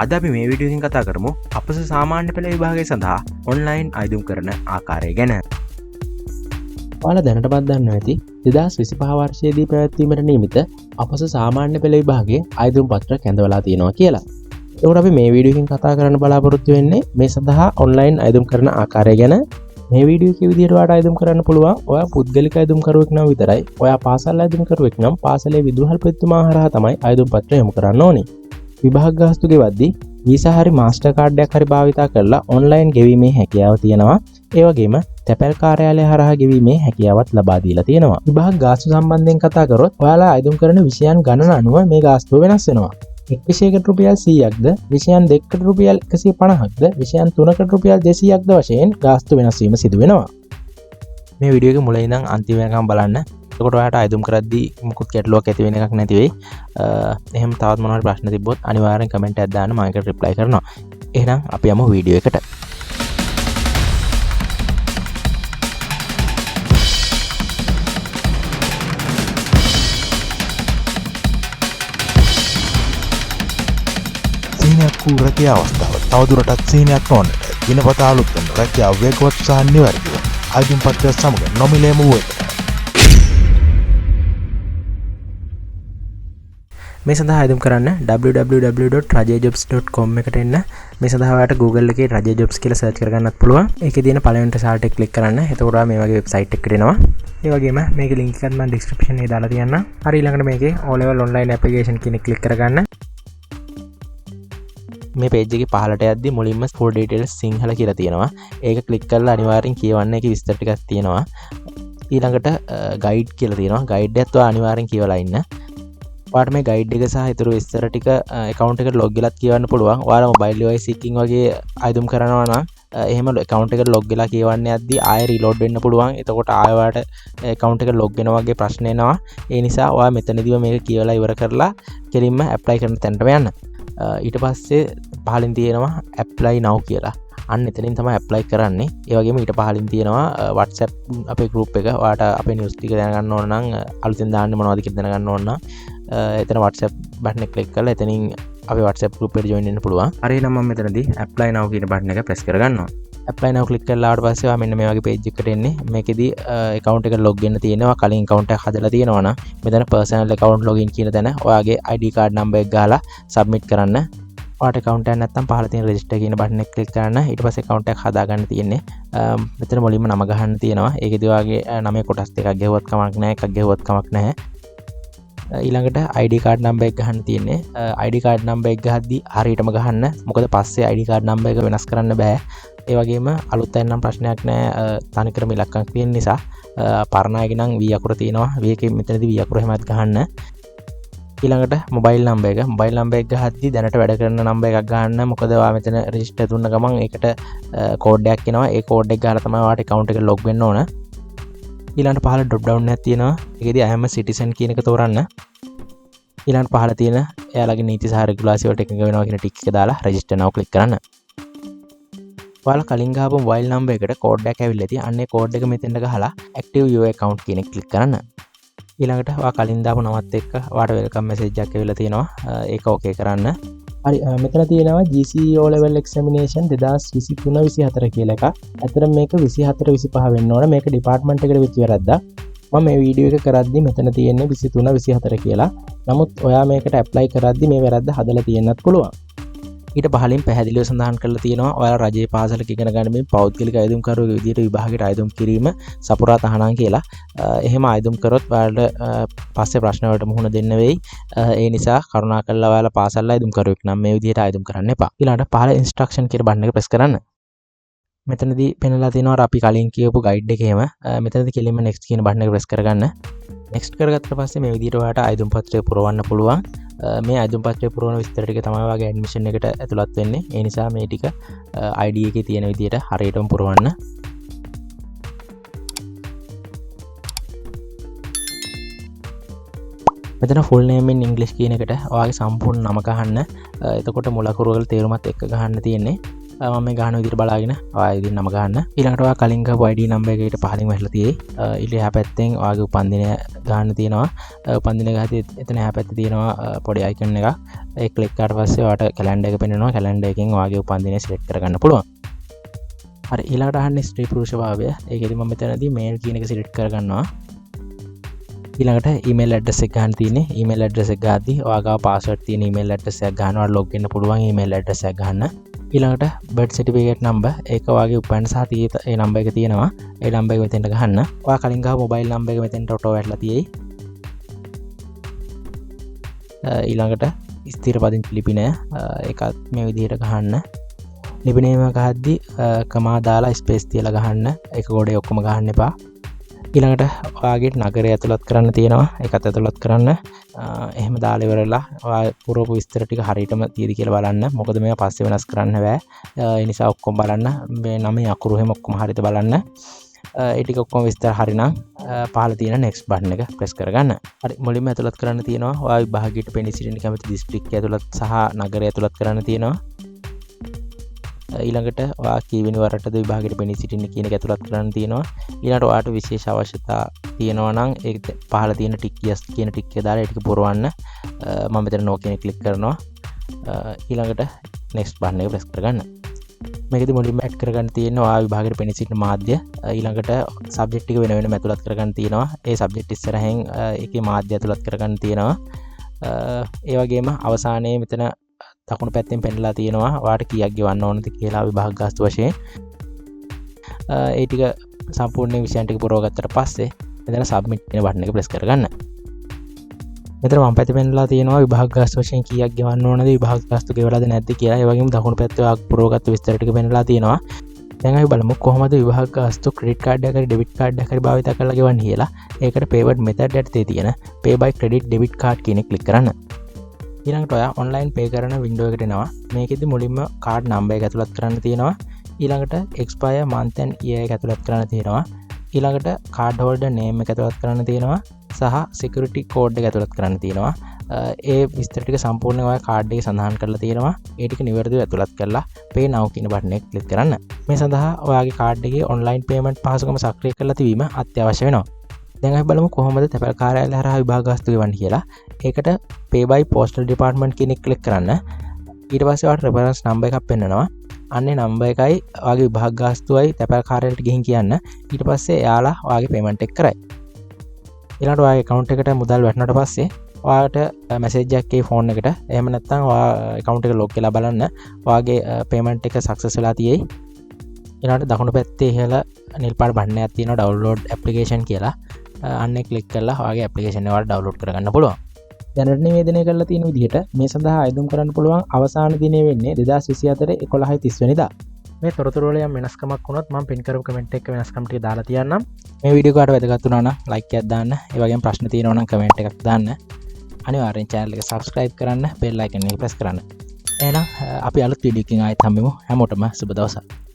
අද අපි මේ වීඩියෝකින් කතා කරමු අපස සාමාන්‍ය පෙළ විභාගය සඳහා ඔන්ලයින් අයදුම් කරන ආකාරය ගැන. ඔයාලා දැනටමත් දන්නවා ඇති 2025 වර්ෂයේදී පැවැත්වීමට නියමිත අපස සාමාන්‍ය පෙළ විභාගයේ අයදුම් පත්‍ර කැඳවලා තියෙනවා කියලා. ඒකට අපි මේ වීඩියෝකින් කතා කරන්න බලාපොරොත්තු වෙන්නේ මේ සඳහා ඔන්ලයින් අයදුම් කරන ආකාරය ගැන. මේ වීඩියෝ එකේ විදිහට ඔයාලට අයදුම් කරන්න පුළුවන්. ඔයා පුද්ගලික අයදුම් කරුවෙක් නම් විතරයි. ඔයා පාසල් අයදුම් කරුවෙක් නම් පාසලේ විදුහල්පතිතුමා හරහා තමයි අයදුම් පත්‍රය යොමු කරන්න ඕනේ. විභාග ගාස්තු ගෙවද්දී වීසා හරි මාස්ටර් කාඩ් එකක් හරි භාවිතා කරලා ඔන්ලයින් ගෙවීමේ හැකියාව තියෙනවා. ඒ වගේම තැපැල් කාර්යාලය හරහා ගෙවීමේ හැකියාවත් ලබා දීලා තියෙනවා. විභාග ගාස්තු සම්බන්ධයෙන් කතා කරොත් ඔයාලා අයදුම් කරන විෂයන් ගණන අනුව මේ ගාස්තුව වෙනස් වෙනවා. එක් විෂයකට රුපියල් 100ක්ද, විෂයන් දෙකකට රුපියල් 150ක්ද, විෂයන් තුනකට රුපියල් 200ක්ද වශයෙන් ගාස්තු වෙනස් වීම සිදු වෙනවා. මේ වීඩියෝ එක මුලින් ඉඳන් අන්තිම වෙනකම් බලන්න. එතකොට ඔයාලට අයදුම් කරද්දී මුකුත් ගැටලුවක් ඇති වෙන එකක් නැති වෙයි. එහෙම තවත් මොනවාරි ප්‍රශ්න තිබ්බොත් අනිවාර්යෙන් කමෙන්ට් එකක් දාන්න මම ඒකට රිප්ලයි කරනවා. එහෙනම් අපි යමු වීඩියෝ එකට. සීනියක් වූ රැකියා අවස්ථාව තවදුරටත් සීනියක් නොවන්නට දිනපතා අලුත් වන රැකියාව වේගවත් සහ නිවැරදිව අයදුම් පත්‍රය සමග නොමිලේම වූ එක. මේ සඳහා අයදුම් කරන්න www.rajayjobs.com එකට එන්න. මේ සඳහා ඔයාලට Google එකේ Rajaye jobs කියලා සර්ච් කරගන්නත් පුළුවන්. ඒකේ තියෙන පළවෙනි රිසල්ට් එක ක්ලික් කරන්න. එතකොට ඔයා මේ වගේ වෙබ්සයිට් එකකට එනවා. ඒ වගේම මේකේ ලින්ක් එකත් මම ඩිස්ක්‍රිප්ෂන් එකේ දාලා තියන්නම්. හරි ඊළඟට මේකේ O level online application කියන එක ක්ලික් කරගන්න. මේ පේජ් එකේ පහළට යද්දි මුලින්ම full details සිංහල කියලා තියෙනවා. ඒක ක්ලික් කරලා අනිවාර්යෙන් කියවන්න. ඒකේ විස්තර ටිකක් තියෙනවා. ඊළඟට guide කියලා තියෙනවා. guide එකත් ඔයා අනිවාර්යෙන් කියවලා ඉන්න. ඔයාලට මේ guide එක සහ ඊටු විස්තර ටික account එකට log වෙලත් කියවන්න පුළුවන්. ඔයාලා mobile device එකකින් වගේ අයදුම් කරනවා නම් එහෙම account එකට log වෙලා කියවන්න යද්දි ආයෙ reload වෙන්න පුළුවන්. එතකොට ආයෙ ඔයාලට account එකට log වෙන වගේ ප්‍රශ්න එනවා. ඒ නිසා ඔයා මෙතනදීම මේක කියවලා ඉවර කරලා කෙලින්ම apply කරන තැනටම යන්න. ඊට පස්සේ පහලින් තියෙනවා apply now කියලා. අන්න එතනින් තමයි apply කරන්නේ. ඒ වගේම ඊට පහලින් තියෙනවා WhatsApp අපේ group එක. ඔයාලට අපේ news ටික දැනගන්න ඕන නම් අලුතෙන් දාන්නේ මොනවද කියලා දැනගන්න ඕන නම් එතන WhatsApp බටන් එක ක්ලික් කරලා එතනින් අපේ WhatsApp group එකට join වෙන්න පුළුවන්. හරි එහෙනම් මම මෙතනදී apply now කියන බටන් එක press කරගන්නවා. apply now click කරලා ආවට පස්සේ ඔයා මෙන්න මේ වගේ page එකකට එන්නේ. මේකෙදි account එකට log වෙන්න තියෙනවා. කලින් account එක හදලා තියෙනවා නම් මෙතන personal account login කියන තැන ඔයාගේ ID card number එක ගහලා submit කරන්න. ඔයාට account එකක් නැත්නම් පහළ තියෙන register කියන බටන් එක click කරන්න. ඊට පස්සේ account එක හදාගන්න තියෙන්නේ. මෙතන මුලින්ම නම ගහන්න තියෙනවා. ඒකෙදි ඔයාගේ නමේ කොටස් දෙකක් ගෙවුවත් කමක් නැහැ. එකක් ගෙවුවත් කමක් නැහැ. ඊළඟට ID card number එක ගහන්න තියෙන්නේ. ID card number එක ගහද්දී හරියටම ගහන්න. මොකද පස්සේ ID card number එක වෙනස් කරන්න බෑ. ඒ වගේම අලුත් අය නම් ප්‍රශ්නයක් නැහැ. තනිකරම ඉලක්කම් තියෙන නිසා පරණ අයගේ නම් V අකුර තියෙනවා. V එකේ මෙතනදී V අකුර එහෙමත් ගහන්න. ඊළඟට mobile number එක. mobile number එක ගහද්දී දැනට වැඩ කරන number එකක් ගහන්න. මොකද ඔයා මෙතන register දුන්න ගමන් ඒකට code එකක් එනවා. ඒ code එක ගහලා තමයි ඔයාට account එක log වෙන්න ඕන. ඊළඟට පහළ drop down එකක් තියෙනවා. ඒකෙදී I am a citizen කියන එක තෝරන්න. ඊළඟට පහළ තියෙන එයාලගේ නීති සහ රෙගුලාසි වලට එකඟ වෙනවා කියන ටික එක දාලා register now click කරන්න. ඔයාලා කලින් ගහපු mobile number එකට code එකක් ඇවිල්ලා තියෙනවා. අන්න ඒ code එක මෙතෙන්ට ගහලා active your account කියන එක click කරන්න. ඊළඟට ඔයා කලින් දාපු නමත් එක්ක ඔයාට welcome message එකක් ඇවිල්ලා තියෙනවා. ඒක okay කරන්න. හරි මෙතන තියෙනවා GCE O level examination 2023-24 කියලා එකක්. ඇත්තටම මේක 24-25 වෙන්න ඕන. මේක department එකට වෙච්ච වැරද්දක්. මම මේ වීඩියෝ එක කරද්දි මෙතන තියෙන්නේ 23-24 කියලා. නමුත් ඔයා මේකට apply කරද්දි මේ වැරද්ද හදලා තියෙන්නත් පුළුවන්. ඊට පහලින් පැහැදිලිව සඳහන් කරලා තියෙනවා ඔයාලා රජයේ පාසලක ඉගෙන ගන්න මේ පෞද්ගලික අයදුම් කරුවෙක් විදිහට විභාගයට අයදුම් කිරීම සපුරා තහනම් කියලා. එහෙම අයදුම් කරොත් ඔයාලට පස්සේ ප්‍රශ්න වලට මුහුණ දෙන්න වෙයි. ඒ නිසා කරුණාකරලා ඔයාලා පාසල් අයදුම් කරුවෙක් නම් මේ විදිහට අයදුම් කරන්න එපා. ඊළඟට පහළ instruction කියන බටන් එක press කරන්න. මෙතනදී පෙන්නලා තියෙනවා අපි කලින් කියවපු guide එකේම මෙතනදී කෙලින්ම next කියන බටන් එක press කරගන්න. next කරගත්තට පස්සේ මේ විදිහට ඔයාලට අයදුම් පත්‍රය පුරවන්න පුළුවන්. මේ අයදුම් පත්‍රය පුරවන විස්තර ටික තමයි ඔයාගේ ඇඩ්මිෂන් එකට ඇතුළත් වෙන්නේ. ඒ නිසා මේ ටික ID එකේ තියෙන විදිහට හරියටම පුරවන්න. මෙතන full name in English කියන එකට ඔයාගේ සම්පූර්ණ නම ගහන්න. එතකොට මුල අකුරු වල තේරුමත් එක්ක ගහන්න තියෙන්නේ. මම මේ ගහන විදිහට බලාගෙන ඔයා ඉතින් නම ගන්න. ඊළඟට ඔයා කලින් ගහපු ID නම්බර් එකකට පහලින් වැහලා තියෙයි. ඊට එහා පැත්තෙන් ඔයාගේ උපන්දිනය ගන්න තියෙනවා. උපන්දිනය ගහද්දී එතන එහා පැත්තේ තියෙනවා පොඩි අයිකන් එකක්. ඒක ක්ලික් කරාට පස්සේ ඔයාට කැලෙන්ඩර් එක පෙන්වනවා. කැලෙන්ඩර් එකෙන් ඔයාගේ උපන්දිනය සිලෙක්ට් කරගන්න පුළුවන්. හරි ඊළඟට අහන්නේ ස්ත්‍රී පුරුෂ භාවය. ඒකෙදි මම මෙතනදී මේල් කියන එක සිලෙක්ට් කරගන්නවා. ඊළඟට ඊමේල් ඇඩ්‍රස් එක ගන්න තියෙන්නේ. ඊමේල් ඇඩ්‍රස් එක ගාද්දී ඔයාගාව පාස්වර්ඩ් තියෙන ඊමේල් ඇඩ්‍රස් එකක් ගන්නවා. ලොග් වෙන්න පුළුවන් ඊමේල් ඇඩ්‍රස් එකක් ගන්න. ඊළඟට බර්ත් සර්ටිෆිකේට් නම්බර් ඒක ඔයාගේ උපැන්න සහ ඒ නම්බර් එක තියෙනවා. ඒ නම්බර් එක මෙතෙන්ට ගහන්න. ඔයා කලින් ගාව මොබයිල් නම්බර් එක මෙතෙන්ට ඔටෝ වැටලා තියෙයි. ඊළඟට ස්ථිර පදිංචි ලිපිනය ඒකත් මේ විදිහට ගහන්න. ලිපිනයම ගහද්දී කමා දාලා ස්පේස් තියලා ගහන්න. ඒක ගොඩේ ඔක්කොම ගහන්න එපා. ඊළඟට ඔයාගේ නගරය ඇතුළත් කරන්න තියෙනවා. ඒකත් ඇතුළත් කරන්න. එහෙම දාලා ඉවරලා ඔයා පුරවපු විස්තර ටික හරියටම තියෙද කියලා බලන්න. මොකද මේවා පස්සේ වෙනස් කරන්න බෑ. ඒ නිසා ඔක්කොම බලන්න. මේ නමේ අකුරු එහෙම ඔක්කොම හරියට බලන්න. ඒ ටික ඔක්කොම විස්තර හරිනම් පහළ තියෙන next button එක press කරගන්න. හරි මුලින්ම ඇතුළත් කරන්න තියෙනවා. ඔයා විභාගයට පෙනී සිටින කැමති දිස්ත්‍රික්කය ඇතුළත් සහ නගරය ඇතුළත් කරන්න තියෙනවා. ඊළඟට ඔයා කීවෙනි වරටද විභාගයට පෙනී සිටින්න කියන එක ඇතුළත් කරන්න තියෙනවා. ඊළඟට ඔයාට විශේෂ අවශ්‍යතා තියෙනවා නම් ඒ පහළ තියෙන ටික් yes කියන ටික් එක දාලා ඒ ටික පුරවන්න. මම මෙතන no කියන ක්ලික් කරනවා. ඊළඟට next button එක press කරගන්න. මේකෙදි මුලින්ම ඇඩ් කරගන්න තියෙනවා ඔයා විභාගයට පෙනී සිටින මාධ්‍ය. ඊළඟට subject ටික වෙන වෙනම ඇතුළත් කරගන්න තියෙනවා. ඒ subject ඉස්සරහින් ඒකේ මාධ්‍ය ඇතුළත් කරගන්න තියෙනවා. ඒ වගේම අවසානයේ මෙතන දකුණු පැත්තෙන් පෙන්නලා තියෙනවා ඔයාට කීයක් ගෙවන්න ඕනද කියලා විභාග ගාස්තු වශයෙන්. ඒ ටික සම්පූර්ණ විෂයන් ටික පුරවගත්තට පස්සේ මෙතන submit කියන බටන් එක press කරගන්න. මෙතන වම් පැත්තේ පෙන්නලා තියෙනවා විභාග ගාස්තු වශයෙන් කීයක් ගෙවන්න ඕනද විභාග ගාස්තු ගෙවලාද නැද්ද කියලා. ඒ වගේම දකුණු පැත්තේ ඔයා පුරවගත්ත විස්තර ටික පෙන්නලා තියෙනවා. දැන් අපි බලමු කොහොමද විභාග ගාස්තු ක්‍රෙඩිට් කාඩ් එකකට ඩෙබිට් කාඩ් එකකට භාවිත කරලා ගෙවන්නේ කියලා. ඒකට payment method යටතේ තියෙන pay by credit debit card කියන එක ක්ලික් කරන්න. ඊළඟට ඔයා ඔන්ලයින් පේ කරන වින්ඩෝ එකට එනවා. මේකෙදි මුලින්ම කාඩ් නම්බර් එක ඇතුළත් කරන්න තියෙනවා. ඊළඟට expire month and year එක ඇතුළත් කරන්න තියෙනවා. ඊළඟට කාඩ් හෝල්ඩර් name එක ඇතුළත් කරන්න තියෙනවා. සහ security code එක ඇතුළත් කරන්න තියෙනවා. ඒ විස්තර ටික සම්පූර්ණයෙන් ඔයා කාඩ් එකේ සඳහන් කරලා තියෙනවා. ඒ ටික නිවැරදිව ඇතුළත් කරලා pay now කියන බටන් එක ක්ලික් කරන්න. මේ සඳහා ඔයාගේ කාඩ් එකේ online payment පහසුකම සක්‍රිය කරලා තිබීම අත්‍යවශ්‍ය වෙනවා. දැන් අපි බලමු කොහොමද තැපැල් කාර්යාලය හරහා විභාග ගාස්තු ගෙවන්නේ කියලා. ඒකට pay by postal department කියන එක ක්ලික් කරන්න. ඊට පස්සේ ඔයාලට reference number එකක් පෙන්නනවා. අන්නේ number එකයි ඔයාගේ විභාග ගාස්තුවයි තැපැල් කාර්යාලයට ගිහින් කියන්න. ඊට පස්සේ එයාලා ඔයාගේ payment එක කරයි. ඊළඟට ඔයාගේ account එකට මුදල් වැටුණාට පස්සේ ඔයාට message එකක් ඒ phone එකට. එහෙම නැත්නම් ඔයා account එක log කරලා බලන්න ඔයාගේ payment එක success වෙලා තියෙයි. ඊළඟට දකුණු පැත්තේ ඉහළ නිල් පාට බටන් එකක් තියෙනවා download application කියලා. අන්නේ ක්ලික් කරලා ඔයාගේ ඇප්ලිකේෂන් එක ඔයාලා ඩවුන්ලෝඩ් කරගන්න පුළුවන්. දැනට නිවේදනය කරලා තියෙන විදිහට මේ සඳහා අයදුම් කරන්න පුළුවන් අවසාන දිනේ වෙන්නේ 2024 11:30 වෙනිදා. මේ තොරතුරු වල යම් වෙනස්කමක් වුණොත් මම පින් කරපු කමෙන්ට් එක වෙනස්කම් ටික දාලා තියන්නම්. මේ වීඩියෝ කාට වැදගත් වුණා නම් ලයික් එකක් දාන්න. ඒ වගේම ප්‍රශ්න තියෙනවා නම් කමෙන්ට් එකක් දාන්න. අනිවාර්යෙන් channel එක subscribe කරන්න, bell icon එක press කරන්න. එහෙනම් අපි අලුත් වීඩියෝ එකකින් ආයෙත් හම්බෙමු. හැමෝටම සුබ දවසක්.